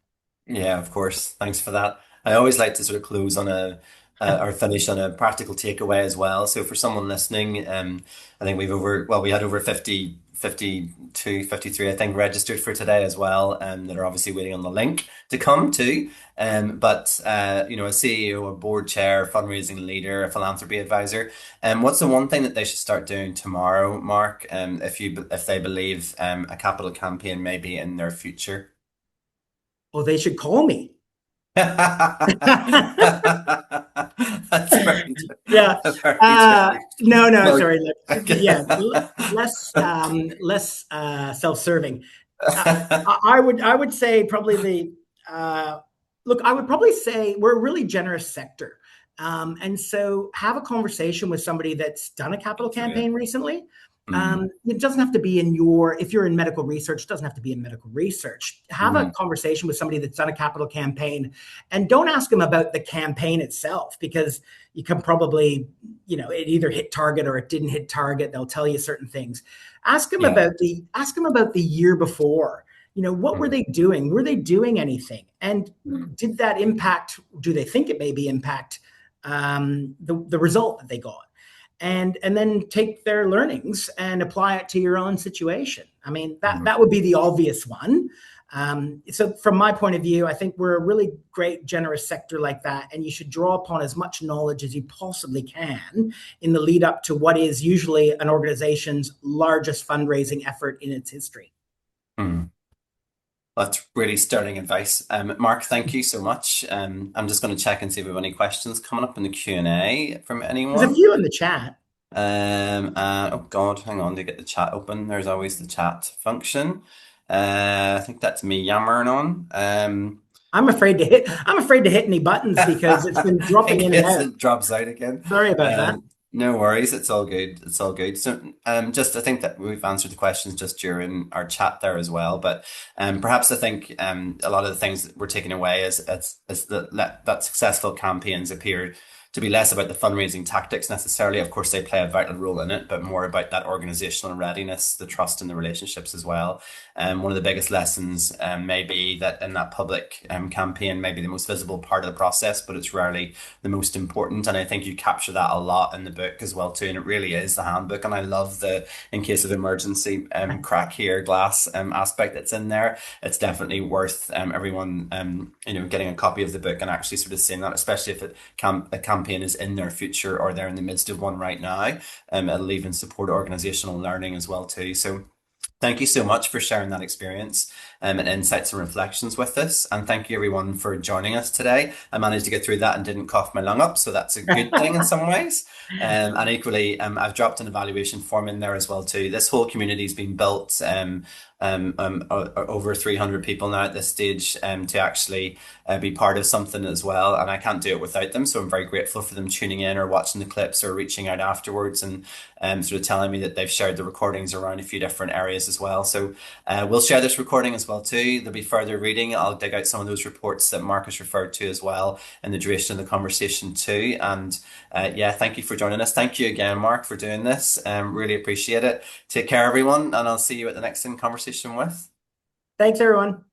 Yeah, of course. Thanks for that. I always like to sort of close on or finish on a practical takeaway as well. So for someone listening, I think we had over 50, 52, 53, I think, registered for today as well, that are obviously waiting on the link to come to. But a CEO, a board chair, fundraising leader, a philanthropy advisor, what's the one thing that they should start doing tomorrow, Mark, if they believe a capital campaign may be in their future? Oh, they should call me. That's very, Yeah. very true. No, Well, sorry. okay. Yeah, less self-serving. Uh, I would say probably look. I would probably say we're a really generous sector, and so have a conversation with somebody that's done a capital That's right. campaign recently. Mm, It doesn't have to be if you're in medical research, it doesn't have to be in medical research. Have a mm, conversation with somebody that's done a capital campaign, and don't ask them about the campaign itself, because you can probably, it either hit target or it didn't hit target. They'll tell you certain things. yeah. Ask them about the year before. What were Mm, they doing? Were they doing anything? And mm, did that impact? Do they think it maybe impact, the result that they got? And then take their learnings and apply it to your own situation. I mean, that mm. that would be the obvious one. So from my point of view, I think we're a really great, generous sector like that, and you should draw upon as much knowledge as you possibly can in the lead up to what is usually an organization's largest fundraising effort in its history. Mm. That's really sterling advice. Mark, thank you so much. I'm just going to check and see if we have any questions coming up in the Q&A from There's a anyone. few in the chat. Oh God, hang on to get the chat open. There's always the chat function. I think that's me yammering on. I'm afraid to hit any buttons because it's been In dropping in and case out. it drops out again. Sorry about that. No worries, it's all good. It's all good. So, just I think that we've answered the questions just during our chat there as well. But perhaps I think a lot of the things that we're taking away is that successful campaigns appear to be less about the fundraising tactics necessarily. Of course, they play a vital role in it, but more about that organizational readiness, the trust in the relationships as well. One of the biggest lessons may be that in that public campaign, maybe the most visible part of the process, but it's rarely the most important. And I think you capture that a lot in the book as well too. And it really is the handbook. And I love the in case of emergency crack here glass aspect that's in there. It's definitely worth everyone getting a copy of the book and actually sort of seeing that, especially if a campaign is in their future or they're in the midst of one right now. It'll even support organizational learning as well too. So thank you so much for sharing that experience and insights and reflections with us. And thank you everyone for joining us today. I managed to get through that and didn't cough my lung up, so that's a good thing in some ways. And equally, I've dropped an evaluation form in there as well too. This whole community's been built over 300 people now at this stage to actually be part of something as well. And I can't do it without them. So I'm very grateful for them tuning in or watching the clips or reaching out afterwards and sort of telling me that they've shared the recordings around a few different areas as well. So we'll share this recording as well too. There'll be further reading. I'll dig out some of those reports that Marcus referred to as well in the duration of the conversation too. And yeah, thank you for joining us. Thank you again, Mark, for doing this. Really appreciate it. Take care, everyone, and I'll see you at the next in conversation with. Thanks, everyone.